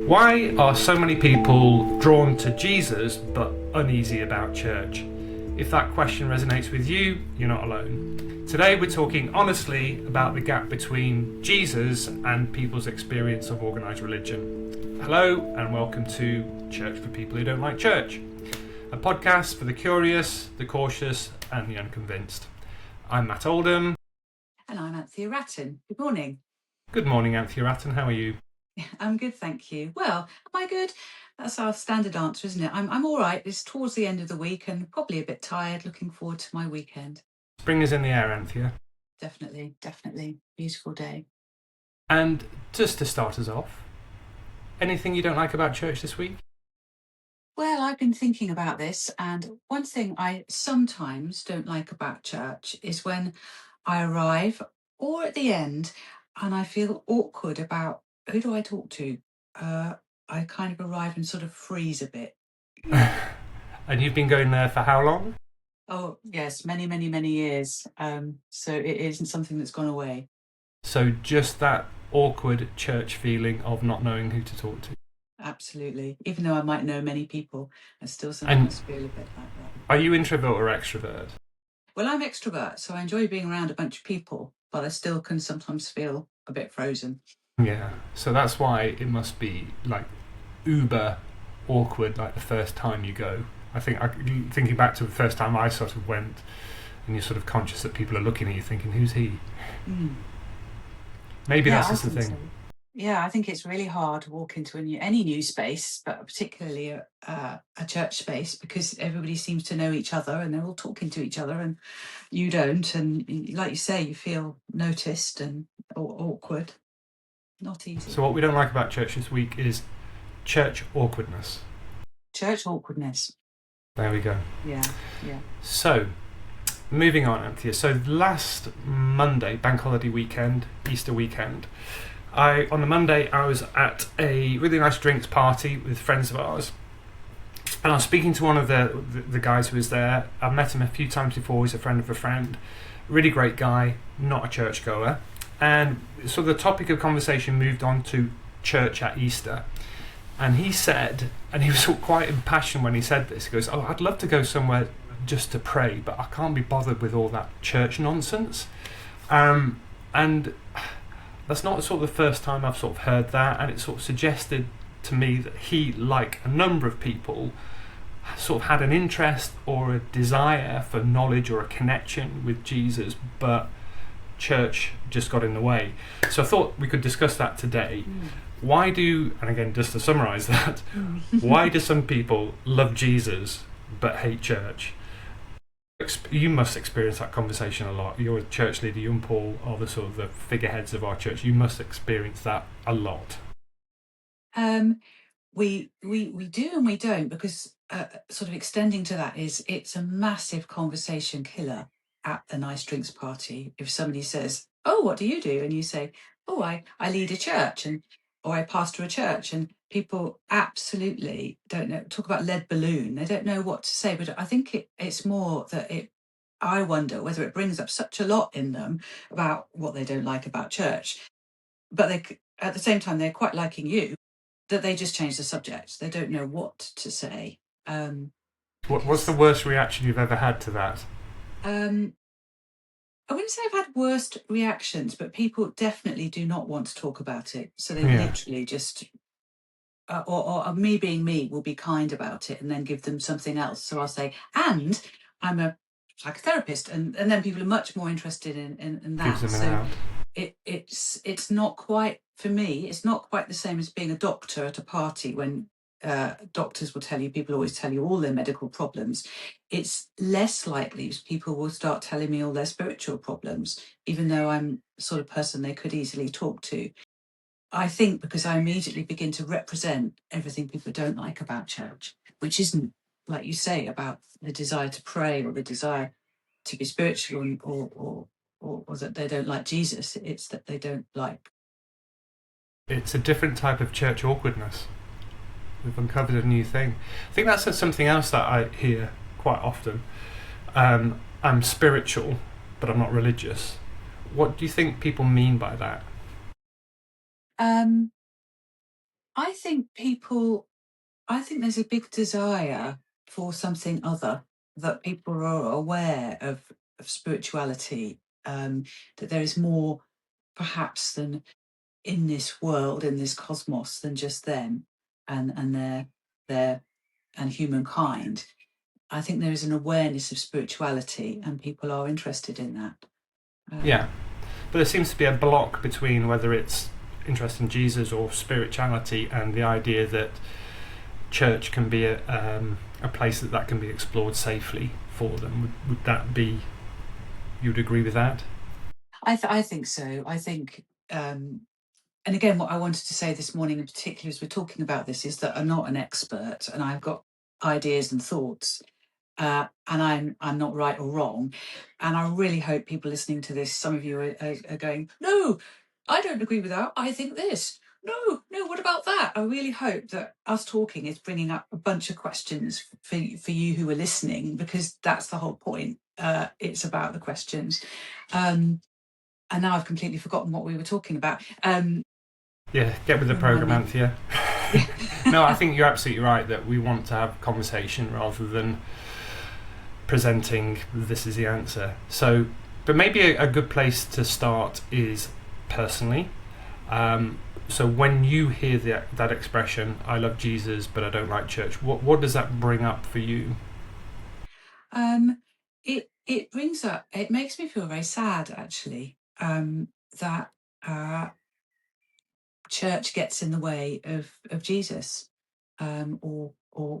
Why are so many people drawn to Jesus but uneasy about church? If that question resonates with you, you're not alone. Today we're talking honestly about the gap between Jesus and people's experience of organised religion. Hello and welcome to Church for People Who Don't Like Church, a podcast for the curious, the cautious and the unconvinced. I'm Matt Oldham. And I'm Anthea Ratton. Good morning. Good morning, Anthea Ratton. How are you? I'm good, thank you. Well, am I good? That's our standard answer, isn't it? I'm all right. It's towards the end of the week and probably a bit tired. Looking forward to my weekend. Spring is in the air, Anthea. Definitely. Beautiful day. And just to start us off, anything you don't like about church this week? Well, I've been thinking about this, and one thing I sometimes don't like about church is when I arrive or at the end and I feel awkward about who do I talk to. I kind of arrive and sort of freeze a bit. And you've been going there for how long? Oh, yes, many years. So it isn't something that's gone away. So just that awkward church feeling of not knowing who to talk to. Absolutely. Even though I might know many people, I still sometimes feel a bit like that. Are you introvert or extrovert? Well, I'm extrovert, so I enjoy being around a bunch of people, but I still can sometimes feel a bit frozen. Yeah, so that's why it must be like uber awkward like the first time you go. I think, thinking back to the first time I sort of went, and you're sort of conscious that people are looking at you thinking, who's he? Maybe that's just the thing. So. Yeah, I think it's really hard to walk into any new space, but particularly a church space, because everybody seems to know each other and they're all talking to each other and you don't. And like you say, you feel noticed and awkward. Not easy. So what we don't like about church this week is church awkwardness. Church awkwardness. There we go. Yeah. So, moving on, Anthea. So last Monday, bank holiday weekend, Easter weekend, on the Monday I was at a really nice drinks party with friends of ours, and I was speaking to one of the guys who was there. I've met him a few times before. He's a friend of a friend. Really great guy, not a churchgoer. And so the topic of conversation moved on to church at Easter. And he said, and he was quite impassioned when he said this, he goes, "Oh, I'd love to go somewhere just to pray, but I can't be bothered with all that church nonsense." And that's not sort of the first time I've sort of heard that, and it sort of suggested to me that he, like a number of people, sort of had an interest or a desire for knowledge or a connection with Jesus, but church just got in the way. So I thought we could discuss that today. Why do, and again just to summarise that, why do some people love Jesus but hate church? You must experience that conversation a lot. You're a church leader, you and Paul are the sort of the figureheads of our church. You must experience that a lot. We do and we don't, because sort of extending to that is it's a massive conversation killer at the nice drinks party. If somebody says, "Oh, what do you do?" and you say, "Oh, I lead a church," or "I pastor a church," and people absolutely don't know. Talk about lead balloon. They don't know what to say. But I think it's more that I wonder whether it brings up such a lot in them about what they don't like about church. But at the same time, they're quite liking you, that they just change the subject. They don't know what to say. What's the worst reaction you've ever had to that? I wouldn't say I've had worst reactions, but people definitely do not want to talk about it. So they literally just, or me being me, will be kind about it and then give them something else. So I'll say, "And I'm a psychotherapist," and then people are much more interested in that. So it's not quite, for me, it's not quite the same as being a doctor at a party when doctors will tell you, people always tell you all their medical problems. It's less likely people will start telling me all their spiritual problems, even though I'm the sort of person they could easily talk to. I think because I immediately begin to represent everything people don't like about church, which isn't, like you say, about the desire to pray or the desire to be spiritual or that they don't like Jesus. It's that they don't like. It's a different type of church awkwardness. We've uncovered a new thing. I think that's something else that I hear quite often. I'm spiritual, but I'm not religious. What do you think people mean by that? I think there's a big desire for something other, that people are aware of spirituality, that there is more perhaps than in this world, in this cosmos, than just them and their and humankind. I think there is an awareness of spirituality, and people are interested in that. Yeah, but there seems to be a block between whether it's interest in Jesus or spirituality and the idea that church can be a place that can be explored safely for them. Would that be? You'd agree with that? I think so. I think, and again, what I wanted to say this morning in particular as we're talking about this is that I'm not an expert, and I've got ideas and thoughts, and I'm not right or wrong. And I really hope people listening to this, some of you are going, no, I don't agree with that. I think this. No, what about that? I really hope that us talking is bringing up a bunch of questions for you who are listening, because that's the whole point. It's about the questions. And now I've completely forgotten what we were talking about. Yeah, get with the Remind program, me. Anthea. No, I think you're absolutely right that we want to have conversation rather than presenting this is the answer. So, but maybe a good place to start is personally. So when you hear that expression, I love Jesus but I don't like church, what does that bring up for you? It brings up, it makes me feel very sad, actually, that church gets in the way of Jesus, or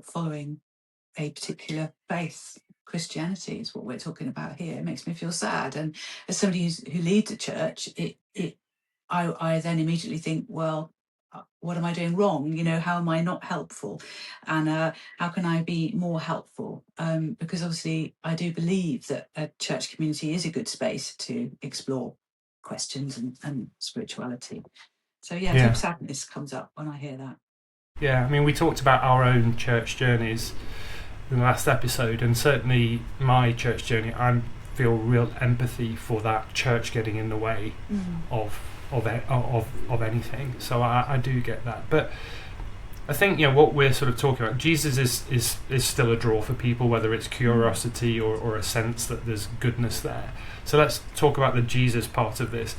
following a particular faith. Christianity is what we're talking about here. It makes me feel sad, and as somebody who leads a church, I then immediately think, well, what am I doing wrong? How am I not helpful? And how can I be more helpful? Because obviously, I do believe that a church community is a good space to explore questions and spirituality. So yeah, Yeah. deep sadness comes up when I hear that. Yeah, I mean, we talked about our own church journeys in the last episode, and certainly my church journey, I feel real empathy for that church getting in the way of anything. So I do get that, but I think what we're sort of talking about, Jesus is still a draw for people, whether it's curiosity or a sense that there's goodness there. So let's talk about the Jesus part of this.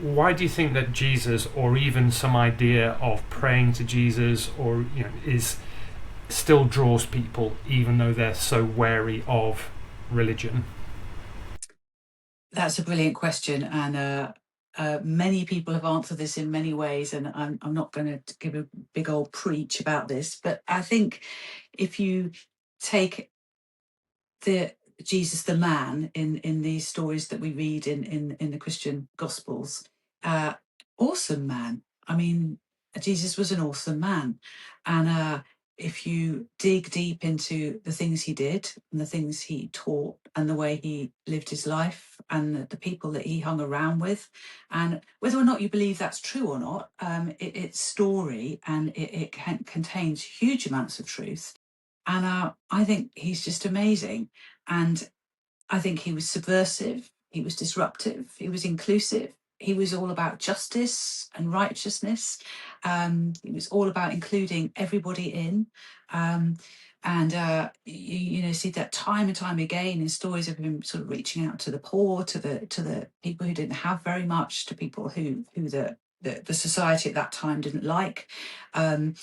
Why do you think that Jesus, or even some idea of praying to Jesus, or is still draws people, even though they're so wary of religion? That's a brilliant question, and many people have answered this in many ways, and I'm not going to give a big old preach about this, but I think if you take the Jesus the man in these stories that we read in the Christian Gospels, uh, awesome man. I mean, Jesus was an awesome man, and if you dig deep into the things he did and the things he taught and the way he lived his life and the people that he hung around with, and whether or not you believe that's true or not, it's story, and it contains huge amounts of truth. And I think he's just amazing. And I think he was subversive, he was disruptive, he was inclusive. He was all about justice and righteousness. He was all about including everybody in. Um, and see that time and time again in stories of him sort of reaching out to the poor, to the people who didn't have very much, to people who the society at that time didn't like. Um,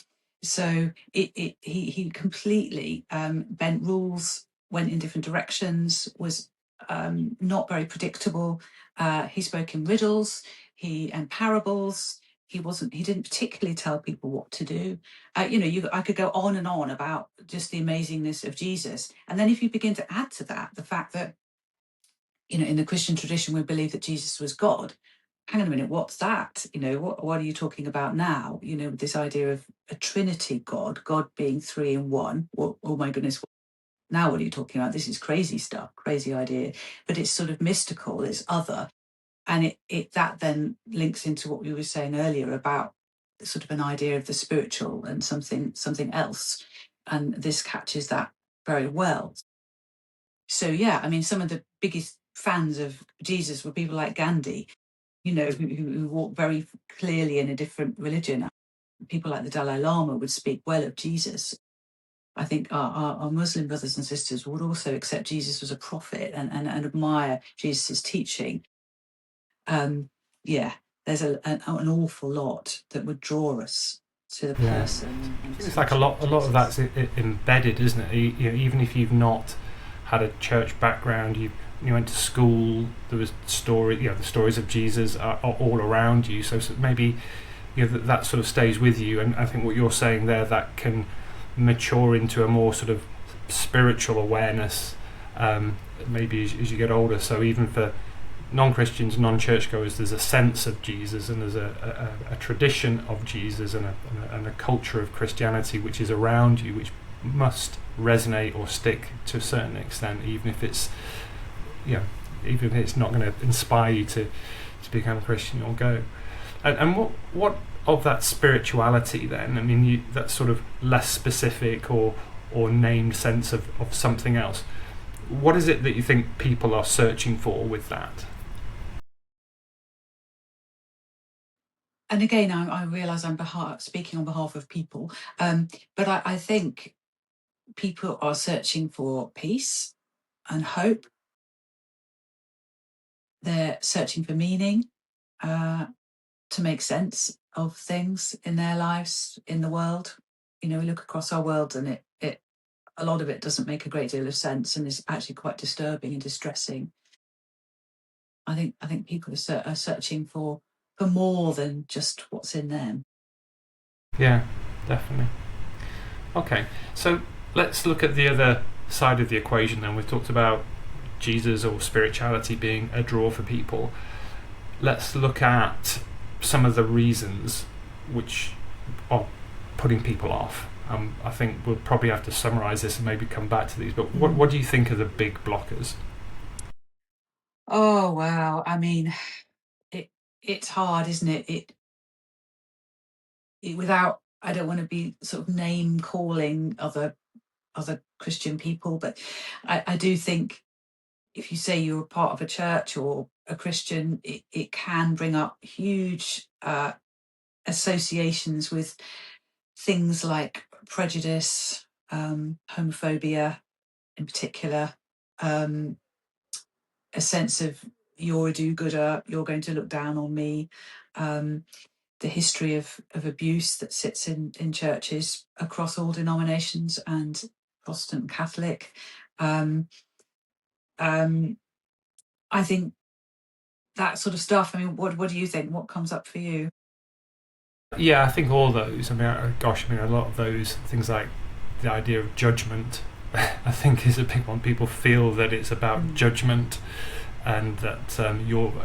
so he completely bent rules, went in different directions, was not very predictable. He spoke in riddles, and parables. He didn't particularly tell people what to do. I could go on and on about just the amazingness of Jesus. And then if you begin to add to that the fact that, in the Christian tradition, we believe that Jesus was God. Hang on a minute, what's that? What are you talking about now? This idea of a Trinity God being three in one. Oh my goodness, now what are you talking about? This is crazy stuff, crazy idea. But it's sort of mystical, it's other. And it that then links into what we were saying earlier about sort of an idea of the spiritual and something else. And this captures that very well. So yeah, I mean, some of the biggest fans of Jesus were people like Gandhi, who walked very clearly in a different religion. people like the Dalai Lama would speak well of Jesus, I think our Muslim brothers and sisters would also accept Jesus as a prophet and admire Jesus' teaching. Yeah, there's an awful lot that would draw us to the person. And it's like a lot of that's embedded, isn't it? Even if you've not had a church background, you went to school, there was the stories of Jesus are all around you. So maybe that sort of stays with you. And I think what you're saying there, that can mature into a more sort of spiritual awareness, maybe as you get older. So even for non-Christians, non-churchgoers, there's a sense of Jesus, and there's a tradition of Jesus, and a culture of Christianity which is around you, which must resonate or stick to a certain extent, even if it's not going to inspire you to become a Christian or go. And what of that spirituality then? I mean, that sort of less specific or named sense of something else. What is it that you think people are searching for with that? And again, I realise I'm speaking on behalf of people, but I think people are searching for peace and hope. They're searching for meaning, to make sense of things in their lives, in the world. We look across our world, and it a lot of it doesn't make a great deal of sense, and is actually quite disturbing and distressing. I think people are searching for more than just what's in them. Yeah, definitely. Okay, so let's look at the other side of the equation then. We've talked about Jesus or spirituality being a draw for people. Let's look at some of the reasons which are putting people off. I think we'll probably have to summarise this and maybe come back to these, but what do you think are the big blockers? Oh, wow. I mean, it's hard, isn't it? Without, I don't want to be sort of name calling other Christian people, but I do think if you say you're a part of a church or a Christian, it can bring up huge associations with things like prejudice, homophobia in particular, a sense of you're a do-gooder, you're going to look down on me, the history of abuse that sits in churches across all denominations and Protestant and Catholic. I think that sort of stuff. I mean, what do you think? What comes up for you? Yeah, I think all those. I mean, a lot of those things, like the idea of judgment, I think is a big one. People feel that it's about judgment, and that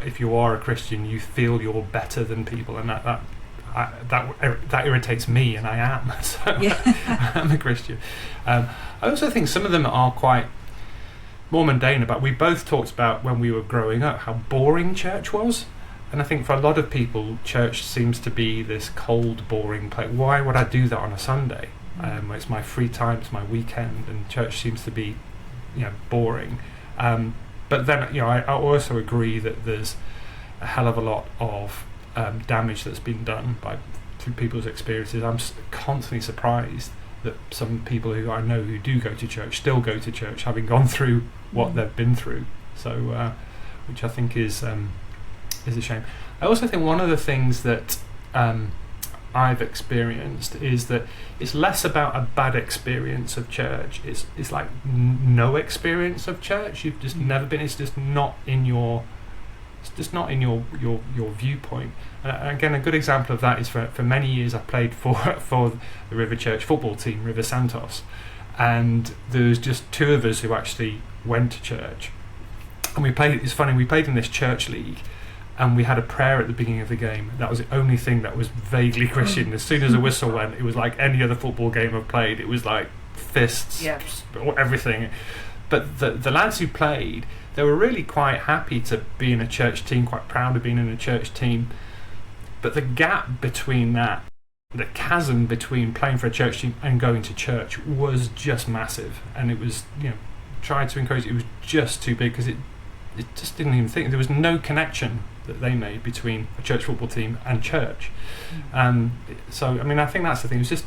if you are a Christian, you feel you're better than people, and that irritates me, and I am. So I'm a Christian. I also think some of them are quite more mundane. We both talked about when we were growing up how boring church was. And I think for a lot of people, church seems to be this cold, boring place. Why would I do that on a Sunday? It's my free time, it's my weekend, and church seems to be, boring. But then, I also agree that there's a hell of a lot of damage that's been done through people's experiences. I'm constantly surprised that some people who I know who do go to church still go to church, having gone through what they've been through. So, which I think is a shame. I also think one of the things that I've experienced is that it's less about a bad experience of church. It's like no experience of church. You've just never been. It's just not in your. It's just not in your viewpoint. Again, a good example of that is for many years I played for the River Church football team, River Santos, and there was just two of us who actually went to church, and we played. It's funny. We played in this church league. And we had a prayer at the beginning of the game. That was the only thing that was vaguely Christian. As soon as a whistle went, it was like any other football game I've played. It was like fists, everything. But the lads who played, they were really quite happy to be in a church team, quite proud of being in a church team. But the gap between that, the chasm between playing for a church team and going to church was just massive. And it was, tried to encourage it was just too big because it just didn't even think. There was no connection that they made between a church football team and church. So I mean, I think that's the thing. It's just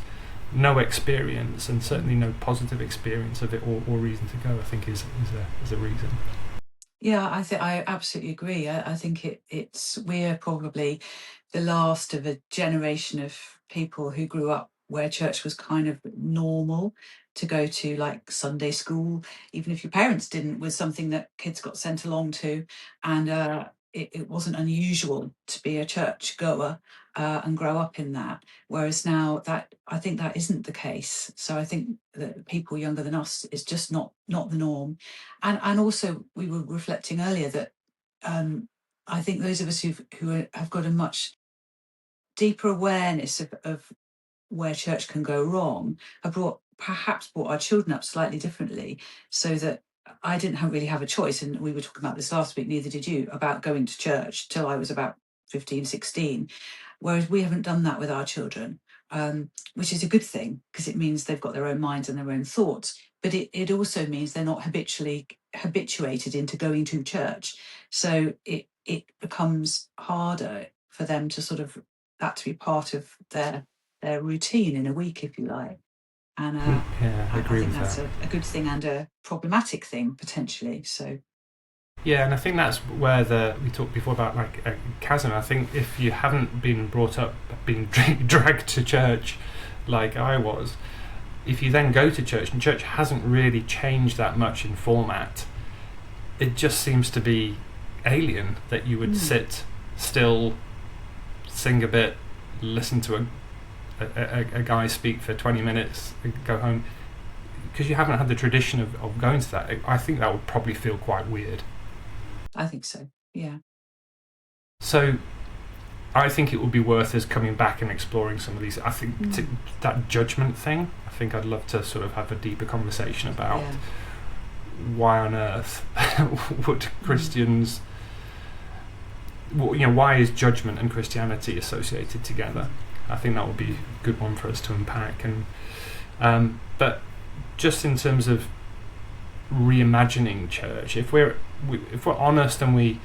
no experience, and certainly no positive experience of it, or reason to go, I think is a reason. Yeah, I absolutely agree. I think we're probably the last of a generation of people who grew up where church was kind of normal to go to, like Sunday school, even if your parents didn't, was something that kids got sent along to, and it wasn't unusual to be a church goer and grow up in that. Whereas now, that I think that isn't the case. So I think that people younger than us is just not the norm. And also, we were reflecting earlier that I think those of us who have got a much deeper awareness of where church can go wrong have perhaps brought our children up slightly differently, so that I didn't really have a choice. And we were talking about this last week, neither did you, about going to church till I was about 15, 16. Whereas we haven't done that with our children, which is a good thing, because it means they've got their own minds and their own thoughts. But it also means they're not habituated into going to church. So it becomes harder for them to sort of, that to be part of their routine in a week, if you like. And yeah, I agree think with that's that. a good thing and a problematic thing potentially. So yeah, and I think that's where we talked before about like a chasm. I think if you haven't been brought up being dragged to church like I was, if you then go to church and church hasn't really changed that much in format, it just seems to be alien that you would sit still, sing a bit, listen to a guy speak for 20 minutes, go home, because you haven't had the tradition of going to that. I think that would probably feel quite weird. I think so, yeah. So I think it would be worth us coming back and exploring some of these. I think that judgment thing, I think I'd love to sort of have a deeper conversation about why on earth would Christians, why is judgment and Christianity associated together? I think that would be a good one for us to unpack. And but just in terms of reimagining church, if we're honest and we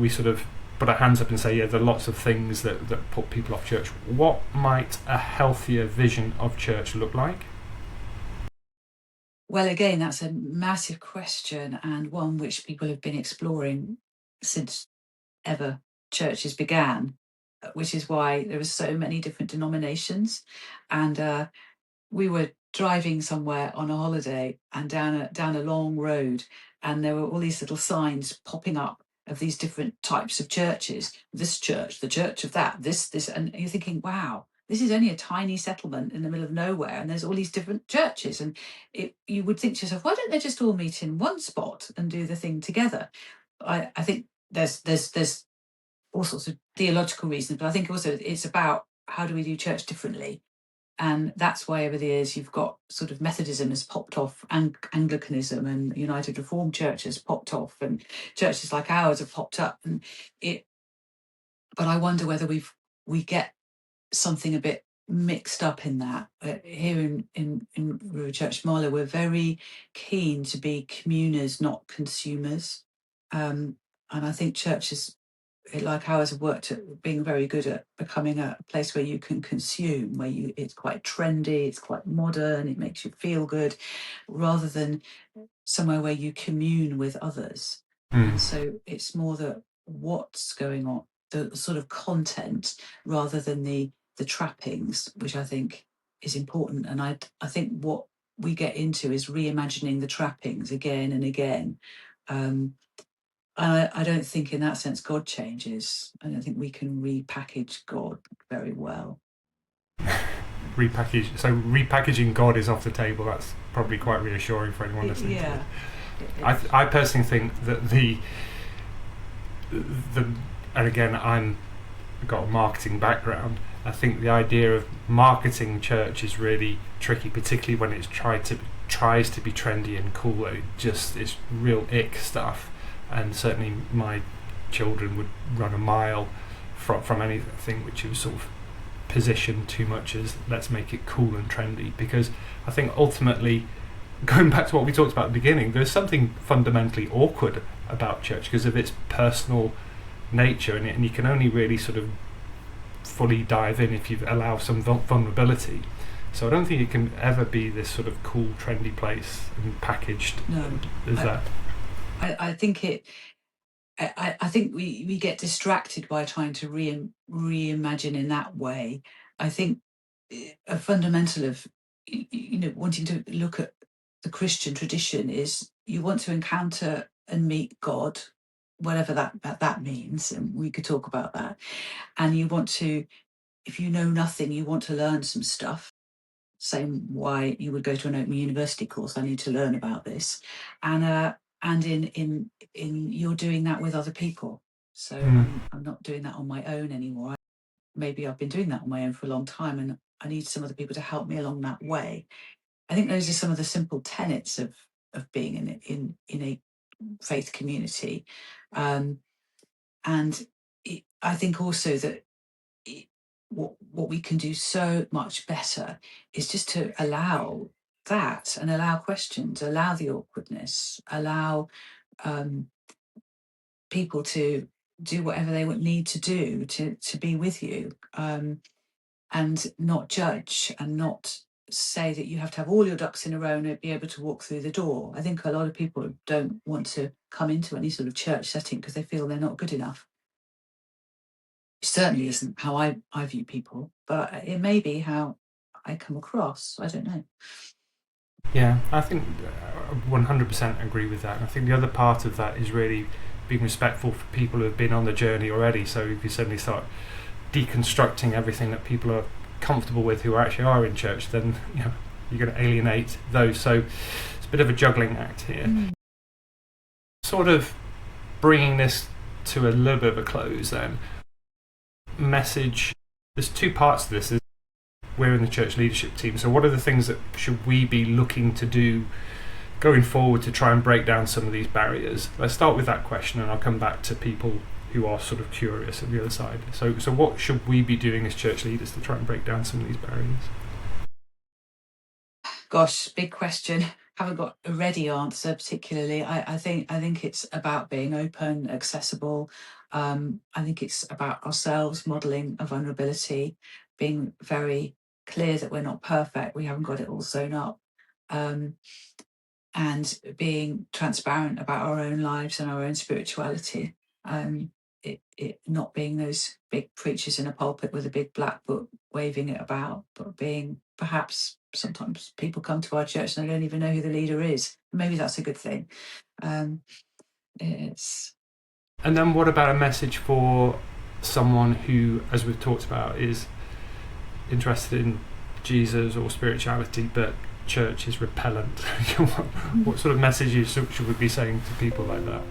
sort of put our hands up and say, yeah, there are lots of things that put people off church, what might a healthier vision of church look like? Well, again, that's a massive question, and one which people have been exploring since ever churches began, which is why there are so many different denominations. And we were driving somewhere on a holiday, and down a long road, and there were all these little signs popping up of these different types of churches. This church, the church of that, this, and you're thinking, wow, this is only a tiny settlement in the middle of nowhere, and there's all these different churches. And you would think to yourself, why don't they just all meet in one spot and do the thing together? I think there's all sorts of theological reasons, but I think also it's about how do we do church differently. And that's why over the years you've got sort of Methodism has popped off, and Anglicanism and United Reformed Church has popped off, and churches like ours have popped up. But I wonder whether we get something a bit mixed up in that. Here in River Church Marlow, we're very keen to be communers, not consumers. And I think churches like ours have worked at being very good at becoming a place where you can consume, where it's quite trendy, it's quite modern, it makes you feel good, rather than somewhere where you commune with others. And so it's more the what's going on, the sort of content, rather than the trappings, which I think is important. And I think what we get into is reimagining the trappings again and again. I don't think in that sense God changes. I don't think we can repackage God very well. Repackaging God is off the table. That's probably quite reassuring for anyone listening to it. I personally think that the and again, I've got a marketing background. I think the idea of marketing church is really tricky, particularly when it's tries to be trendy and cool. It's real ick stuff. And certainly my children would run a mile from anything which was sort of positioned too much as let's make it cool and trendy, because I think ultimately, going back to what we talked about at the beginning, there's something fundamentally awkward about church because of its personal nature, and you can only really sort of fully dive in if you allow some vulnerability. So I don't think it can ever be this sort of cool, trendy place and packaged as that. I think it. I think we get distracted by trying to reimagine in that way. I think a fundamental of wanting to look at the Christian tradition is you want to encounter and meet God, whatever that means, and we could talk about that. And you want to, if you know nothing, you want to learn some stuff. Same why you would go to an open university course. I need to learn about this, and in you're doing that with other people. So I'm not doing that on my own anymore. Maybe I've been doing that on my own for a long time, and I need some other people to help me along that way. I think those are some of the simple tenets of being in a faith community, and I think also that what we can do so much better is just to allow that and allow questions, allow the awkwardness, allow people to do whatever they would need to do to be with you, and not judge and not say that you have to have all your ducks in a row and be able to walk through the door. I think a lot of people don't want to come into any sort of church setting because they feel they're not good enough. It certainly isn't how I view people, but it may be how I come across. I don't know. Yeah, I think 100% agree with that. And I think the other part of that is really being respectful for people who have been on the journey already. So if you suddenly start deconstructing everything that people are comfortable with who actually are in church, then you're going to alienate those. So it's a bit of a juggling act here. Sort of bringing this to a little bit of a close then. Message, there's two parts to this. We're in the church leadership team, so what are the things that should we be looking to do going forward to try and break down some of these barriers? Let's start with that question, and I'll come back to people who are sort of curious on the other side. So what should we be doing as church leaders to try and break down some of these barriers? Gosh, big question. Haven't got a ready answer particularly. I think it's about being open, accessible. I think it's about ourselves modelling a vulnerability, being very clear that we're not perfect, we haven't got it all sewn up, and being transparent about our own lives and our own spirituality. It not being those big preachers in a pulpit with a big black book waving it about, but being perhaps sometimes people come to our church and they don't even know who the leader is. Maybe that's a good thing. It's. And then what about a message for someone who, as we've talked about, is interested in Jesus or spirituality, but church is repellent? What sort of messages should we be saying to people like that?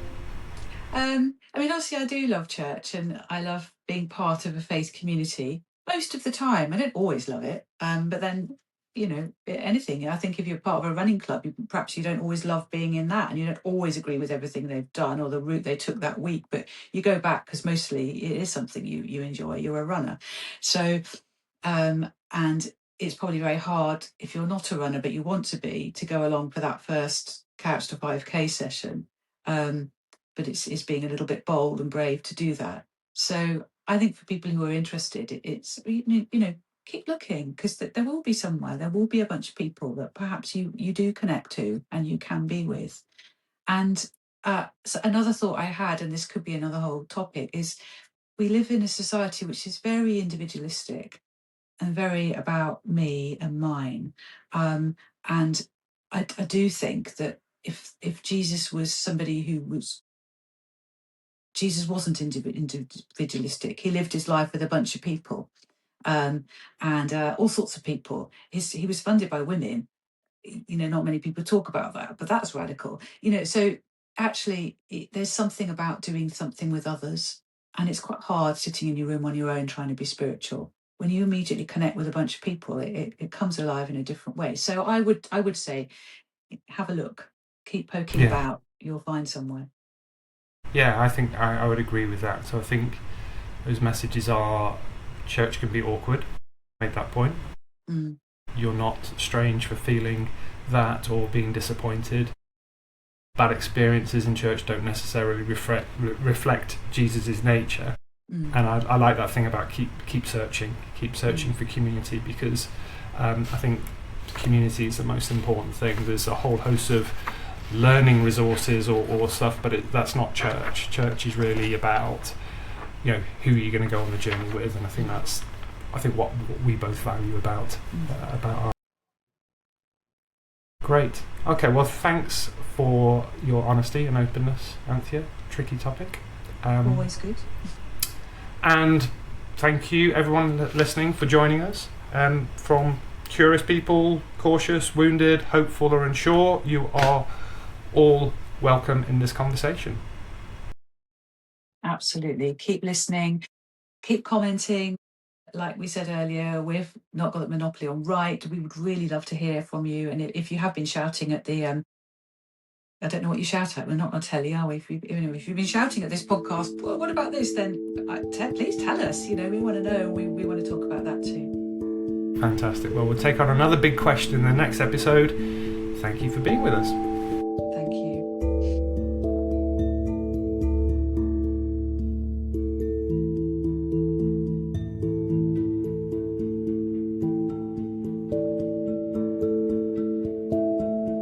I mean, obviously I do love church and I love being part of a faith community most of the time. I don't always love it, but then, anything. I think if you're part of a running club, perhaps you don't always love being in that and you don't always agree with everything they've done or the route they took that week, but you go back because mostly it is something you enjoy. You're a runner. So, and it's probably very hard if you're not a runner, but you want to be, to go along for that first Couch to 5K session. But it's being a little bit bold and brave to do that. So I think for people who are interested, it's, keep looking, because there will be somewhere, there will be a bunch of people that perhaps you do connect to and you can be with. And so another thought I had, and this could be another whole topic, is we live in a society which is very individualistic and very about me and mine. And I do think that if Jesus was somebody who was, Jesus wasn't individualistic. He lived his life with a bunch of people, and all sorts of people. He was funded by women. Not many people talk about that, but that's radical. So actually, there's something about doing something with others, and it's quite hard sitting in your room on your own trying to be spiritual. When you immediately connect with a bunch of people, it comes alive in a different way. So I would say, have a look, keep poking about, you'll find somewhere. Yeah, I think I would agree with that. So I think those messages are, church can be awkward. Make that point. You're not strange for feeling that or being disappointed. bad experiences in church don't necessarily reflect Jesus' nature. And I like that thing about keep searching for community, because I think community is the most important thing. There's a whole host of learning resources or stuff, but that's not church. Church is really about, you know, who you're going to go on the journey with, and I think what we both value about our. Great. Okay, well, thanks for your honesty and openness, Anthea. Tricky topic. Always good. And thank you, everyone listening, for joining us. From curious people, cautious, wounded, hopeful or unsure, you are all welcome in this conversation. Absolutely. Keep listening, keep commenting. Like we said earlier, we've not got the monopoly on right. We would really love to hear from you. And if you have been shouting at the, I don't know what you shout at. We're not going to tell you, are we? If you've been shouting at this podcast, well, what about this then? Please tell us. You know, we want to know. We want to talk about that too. Fantastic. Well, we'll take on another big question in the next episode. Thank you for being with us.